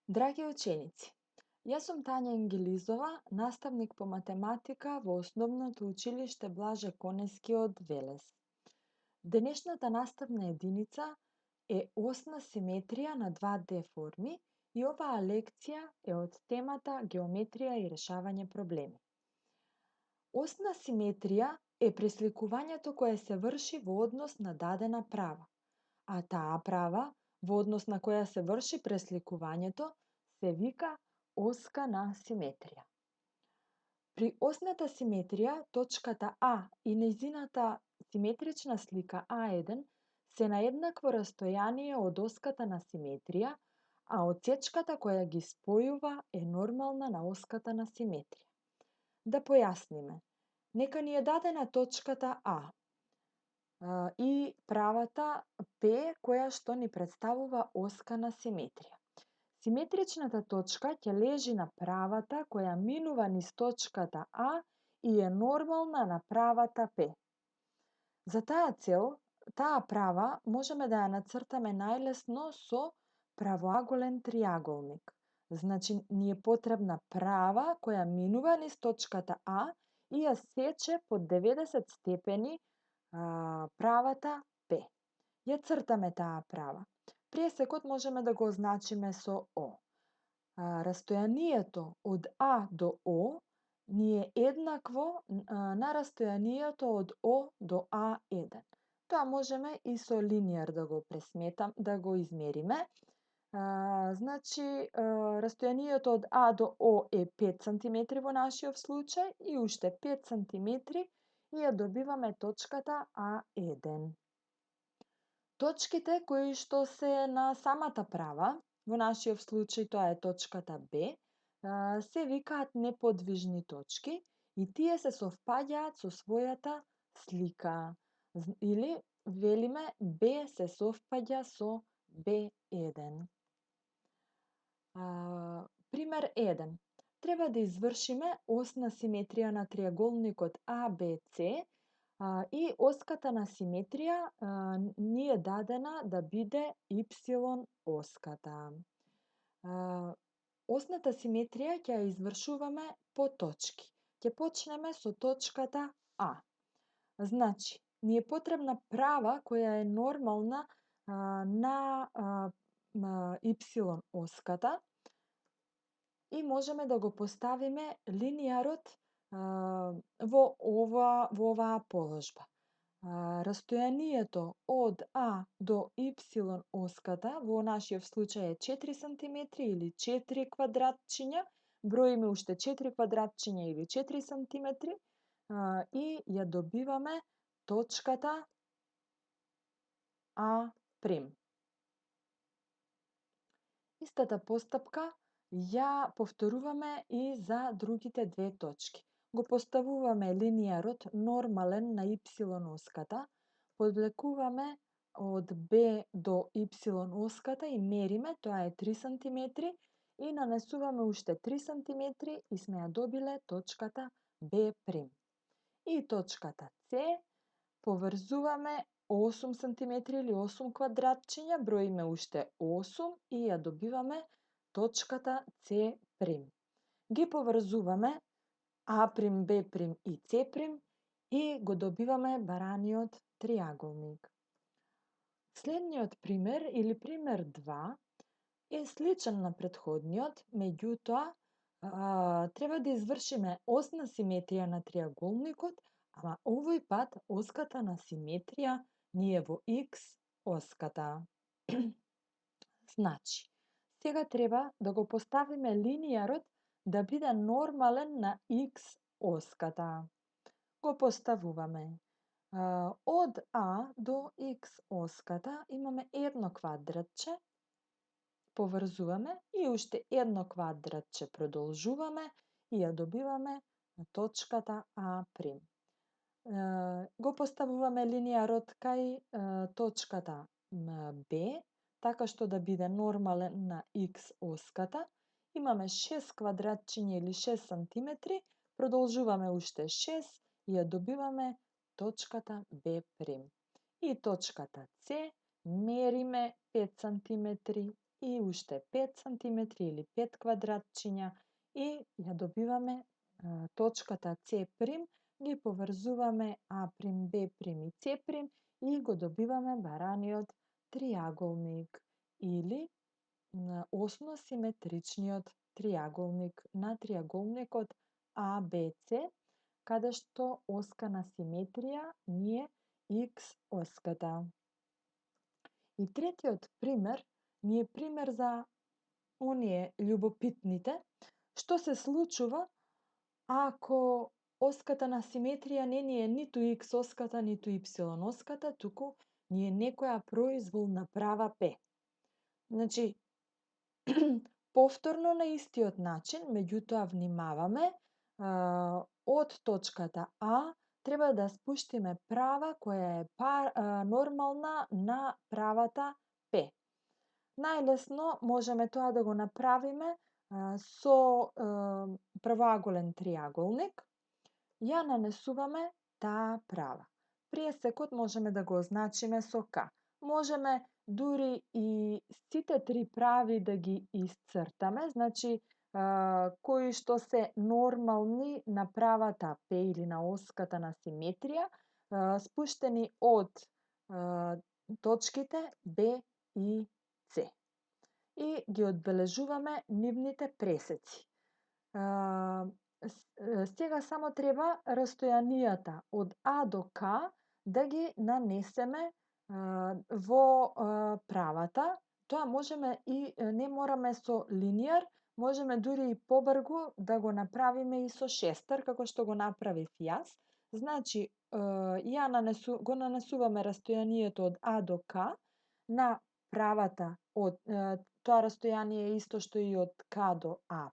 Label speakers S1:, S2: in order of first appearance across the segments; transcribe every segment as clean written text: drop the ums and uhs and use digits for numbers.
S1: Драги ученици, јас сум Тања Енгелизова, наставник по математика во Основното училиште Блаже Конески од Велес. Денешната наставна единица е осна симетрија на 2D форми и оваа лекција е од темата геометрија и решавање проблеми. Осна симетрија е пресликувањето кое се врши во однос на дадена права, а таа права во однос на која се врши пресликувањето се вика оска на симетрија. При осната симетрија, точката А и нејзината симетрична слика А1 се на еднакво растојание од оската на симетрија, а отсечката која ги спојува е нормална на оската на симетрија. Да појасниме, нека ни е дадена точката А и правата П која што ни представува оска на симетрија. Симетричната точка ќе лежи на правата која минува низ точката А и е нормална на правата П. За таа цел, таа права можеме да ја нацртаме најлесно со правоаголен триаголник. Значи, ни е потребна права која минува низ точката А и ја сече под 90 степени правата П. Ја цртаме таа права. Пресекот можеме да го означиме со О. Растојанието од А до О ни е еднакво на растојанието од О до А1. Тоа можеме и со линијар да го измериме. Значи, растојанието од А до О е 5 см во нашиот случај и уште 5 см и ја добиваме точката А1. Точките кои што се на самата права, во нашиот случај тоа е точката Б, се викаат неподвижни точки и тие се совпаѓаат со својата слика. Или велиме Б се совпаѓа со Б1. Пример 1. Треба да извршиме осна симетрија на триаголникот АБЦ и оската на симетрија ни е дадена да биде Y оската. Осната симетрија ќе ја извршуваме по точки. Ќе почнеме со точката А. Значи, ни е потребна права која е нормална на Y оската и можеме да го поставиме линијарот во оваа положба. Растојанието од А до Y оската во нашиот случај е 4 см или 4 квадратчиња, броиме уште 4 квадратчиња или 4 см и ја добиваме точката А'. Истата постапка ја повторуваме и за другите две точки. Го поставуваме линијарот нормален на Y оската, подвлекуваме од Б до Y оската и мериме, тоа е 3 см, и нанесуваме уште 3 см и сме ја добиле точката Б'. И точката С поврзуваме 8 см или 8 квадратчиња, броиме уште 8 и ја добиваме точката С'. Ги поврзуваме А', Б' и С' и го добиваме бараниот триаголник. Следниот пример или пример 2 е сличен на претходниот, меѓутоа треба да извршиме осна симетрија на триаголникот, ама овој пат оската на симетрија ни е во X оската. Значи, сега треба да го поставиме линијарот да биде нормален на X оската. Го поставуваме. Од А до X оската имаме едно квадратче, поврзуваме и уште едно квадратче продолжуваме и ја добиваме точката А'. Го поставуваме линијарот кај точката Б, така што да биде нормален на X оската. Имаме 6 квадратчиња или 6 см, продолжуваме уште 6 и ја добиваме точката Б'. И точката С мериме 5 см и уште 5 сантиметри или 5 квадратчиња и ја добиваме точката С', ги поврзуваме А', Б' и С' и го добиваме бараниот триаголник или осно-симетричниот триаголник на триаголникот ABC, каде што оска на симетрија ни е X оската. И третиот пример ни е пример за оние љубопитните, што се случува ако оската на симетрија не ни е ниту X оската, ниту Y оската, туку ни е некоја произволна права P. Значи, повторно на истиот начин, меѓутоа внимаваме, од точката А треба да спуштиме права која е нормална на правата P. Најлесно можеме тоа да го направиме со правоаголен триаголник. Ја нанесуваме таа права. Пресекот можеме да го означиме со К. Можеме дури и сите три прави да ги исцртаме, значи кои што се нормални на правата П или на оската на симетрија, спуштени од точките Б и С. И ги одбележуваме нивните пресеци. Сега само треба растојанијата од А до К да ги нанесеме во правата. Тоа можеме и не мораме со линијар, можеме дури и побргу да го направиме и со шестер, како што го направив јас. Значи, го нанесуваме растојанието од А до К на правата од тоа растојание е исто што и од К до А',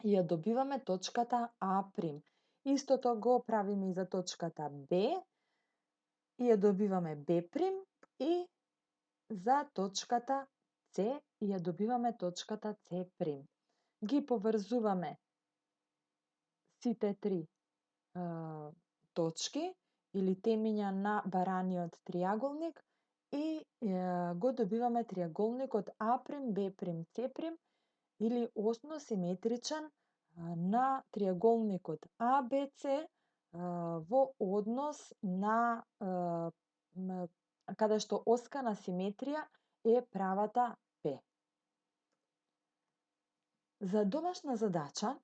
S1: и ја добиваме точката А'. Истото го правиме и за точката Б, и ја добиваме Б' и за точката С и ја добиваме точката С'. Ги поврзуваме сите три точки или темиња на бараниот триаголник и го добиваме триаголникот А', Б', С' или осно-симетричен на триаголникот ABC во однос на каде што оска на симетрија е правата П. За домашна задача,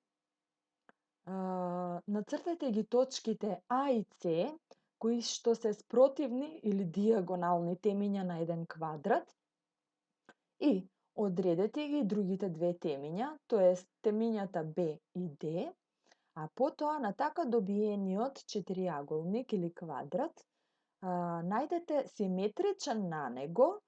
S1: нацртајте ги точките А и С, кои што се спротивни или диагонални темиња на еден квадрат и одредете ги другите две темиња, тоест темињата Б и Д, а потоа на така добиениот четириаголник или квадрат, најдете симетричен на него,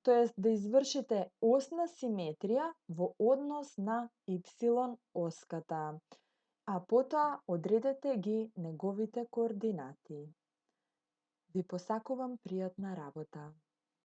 S1: тоест да извршите осна симетрија во однос на Y оската, а потоа одредете ги неговите координати. Ви посакувам пријатна работа.